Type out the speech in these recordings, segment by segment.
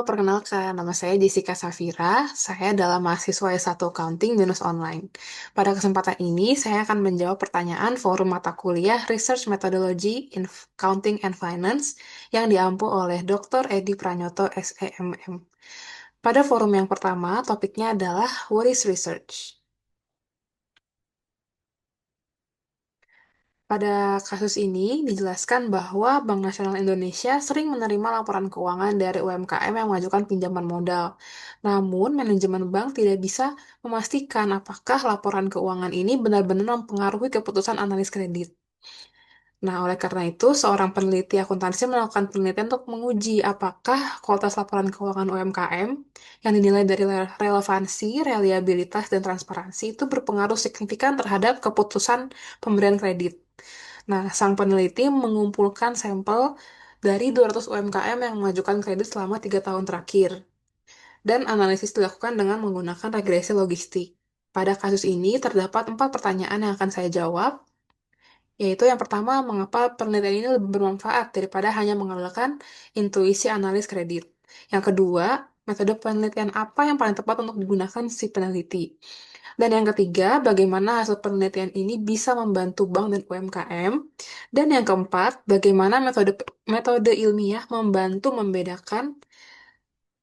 perkenalkan, nama saya Jessica Safira. Saya adalah mahasiswa S1 Accounting Binus Online. Pada kesempatan ini, saya akan menjawab pertanyaan forum mata kuliah Research Methodology in Accounting and Finance yang diampu oleh Dr. Edi Pranyoto, SEMM. Pada forum yang pertama, topiknya adalah What is Research? Pada kasus ini dijelaskan bahwa Bank Nasional Indonesia sering menerima laporan keuangan dari UMKM yang mengajukan pinjaman modal. Namun, manajemen bank tidak bisa memastikan apakah laporan keuangan ini benar-benar mempengaruhi keputusan analis kredit. Nah, oleh karena itu, seorang peneliti akuntansi melakukan penelitian untuk menguji apakah kualitas laporan keuangan UMKM yang dinilai dari relevansi, reliabilitas, dan transparansi itu berpengaruh signifikan terhadap keputusan pemberian kredit. Nah, sang peneliti mengumpulkan sampel dari 200 UMKM yang mengajukan kredit selama 3 tahun terakhir. Dan analisis dilakukan dengan menggunakan regresi logistik. Pada kasus ini, terdapat 4 pertanyaan yang akan saya jawab, yaitu yang pertama, mengapa penelitian ini lebih bermanfaat daripada hanya mengandalkan intuisi analis kredit. Yang kedua, metode penelitian apa yang paling tepat untuk digunakan si peneliti. Dan yang ketiga, bagaimana hasil penelitian ini bisa membantu bank dan UMKM. Dan yang keempat, bagaimana metode metode ilmiah membantu membedakan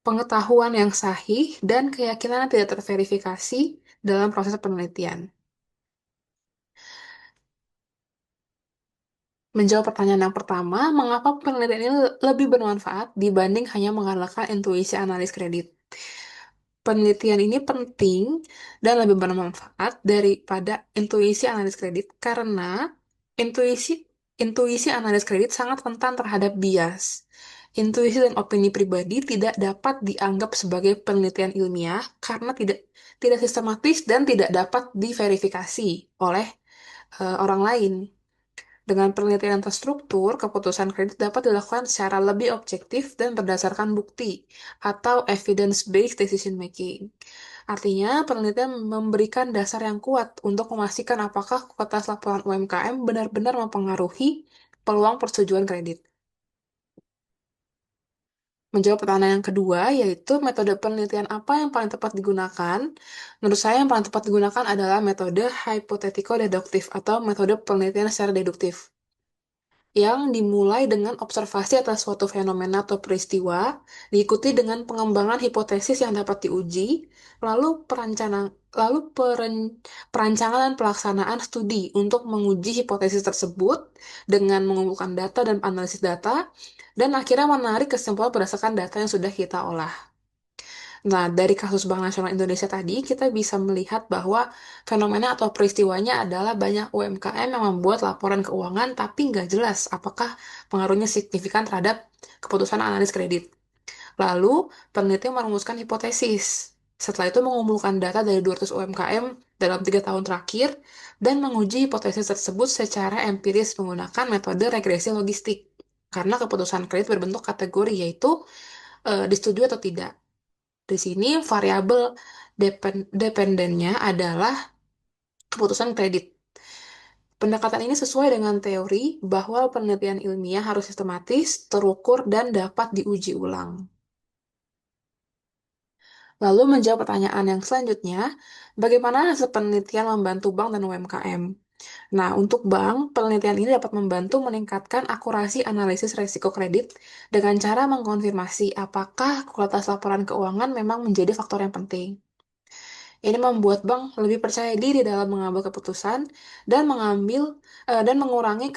pengetahuan yang sahih dan keyakinan yang tidak terverifikasi dalam proses penelitian. Menjawab pertanyaan yang pertama, mengapa penelitian ini lebih bermanfaat dibanding hanya mengandalkan intuisi analis kredit? Penelitian ini penting dan lebih bermanfaat daripada intuisi analis kredit karena intuisi intuisi analis kredit sangat rentan terhadap bias. Intuisi dan opini pribadi tidak dapat dianggap sebagai penelitian ilmiah karena tidak tidak sistematis dan tidak dapat diverifikasi oleh orang lain. Dengan penelitian yang terstruktur, keputusan kredit dapat dilakukan secara lebih objektif dan berdasarkan bukti atau evidence-based decision making. Artinya, penelitian memberikan dasar yang kuat untuk memastikan apakah kualitas laporan UMKM benar-benar mempengaruhi peluang persetujuan kredit. Menjawab pertanyaan yang kedua, yaitu metode penelitian apa yang paling tepat digunakan. Menurut saya yang paling tepat digunakan adalah metode hypothetical-deduktif atau metode penelitian secara deduktif yang dimulai dengan observasi atas suatu fenomena atau peristiwa, diikuti dengan pengembangan hipotesis yang dapat diuji, lalu perancangan dan pelaksanaan studi untuk menguji hipotesis tersebut dengan mengumpulkan data dan analisis data, dan akhirnya menarik kesimpulan berdasarkan data yang sudah kita olah. Nah, dari kasus Bank Nasional Indonesia tadi, kita bisa melihat bahwa fenomena atau peristiwanya adalah banyak UMKM yang membuat laporan keuangan, tapi nggak jelas apakah pengaruhnya signifikan terhadap keputusan analis kredit. Lalu, peneliti merumuskan hipotesis. Setelah itu mengumpulkan data dari 200 UMKM dalam 3 tahun terakhir dan menguji hipotesis tersebut secara empiris menggunakan metode regresi logistik. Karena keputusan kredit berbentuk kategori, yaitu disetujui atau tidak. Di sini variabel dependennya adalah keputusan kredit. Pendekatan ini sesuai dengan teori bahwa penelitian ilmiah harus sistematis, terukur, dan dapat diuji ulang. Lalu menjawab pertanyaan yang selanjutnya, bagaimana hasil penelitian membantu bank dan UMKM? Nah, untuk bank, penelitian ini dapat membantu meningkatkan akurasi analisis risiko kredit dengan cara mengkonfirmasi apakah kualitas laporan keuangan memang menjadi faktor yang penting. Ini membuat bank lebih percaya diri dalam mengambil keputusan dan dan mengurangi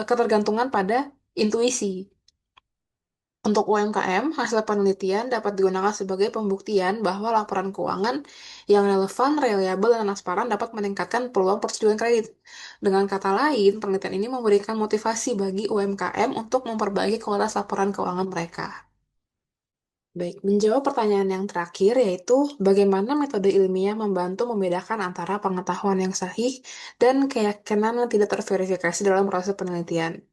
ketergantungan pada intuisi. Untuk UMKM, hasil penelitian dapat digunakan sebagai pembuktian bahwa laporan keuangan yang relevan, reliabel, dan transparan dapat meningkatkan peluang persetujuan kredit. Dengan kata lain, penelitian ini memberikan motivasi bagi UMKM untuk memperbaiki kualitas laporan keuangan mereka. Baik, menjawab pertanyaan yang terakhir yaitu bagaimana metode ilmiah membantu membedakan antara pengetahuan yang sahih dan keyakinan yang tidak terverifikasi dalam proses penelitian.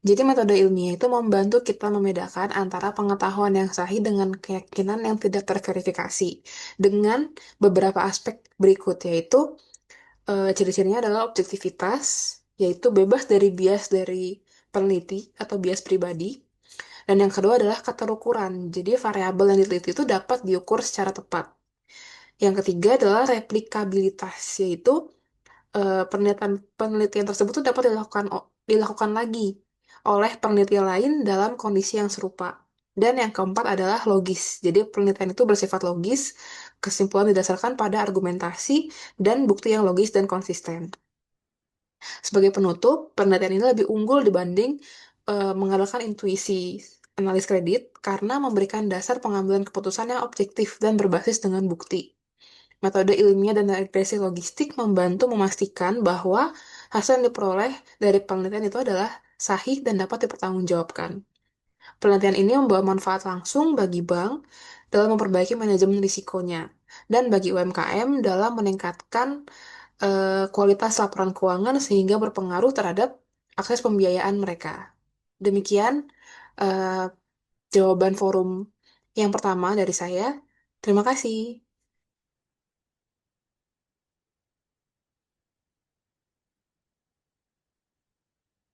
Jadi metode ilmiah itu membantu kita membedakan antara pengetahuan yang sahih dengan keyakinan yang tidak terverifikasi dengan beberapa aspek berikut yaitu ciri-cirinya adalah objektivitas, yaitu bebas dari bias dari peneliti atau bias pribadi, Dan yang kedua adalah keterukuran. Jadi variabel yang diteliti itu dapat diukur secara tepat. Yang ketiga adalah replikabilitas, yaitu penelitian penelitian tersebut tuh dapat dilakukan lagi oleh peneliti lain dalam kondisi yang serupa. Dan yang keempat adalah logis. Jadi penelitian itu bersifat logis, kesimpulan didasarkan pada argumentasi dan bukti yang logis dan konsisten. Sebagai penutup, penelitian ini lebih unggul dibanding mengandalkan intuisi analis kredit karena memberikan dasar pengambilan keputusan yang objektif dan berbasis dengan bukti. Metode ilmiah dan regresi logistik membantu memastikan bahwa hasil yang diperoleh dari penelitian itu adalah sahih dan dapat dipertanggungjawabkan. Penelitian ini membawa manfaat langsung bagi bank dalam memperbaiki manajemen risikonya dan bagi UMKM dalam meningkatkan kualitas laporan keuangan sehingga berpengaruh terhadap akses pembiayaan mereka. Demikian eh, jawaban forum yang pertama dari saya. Terima kasih.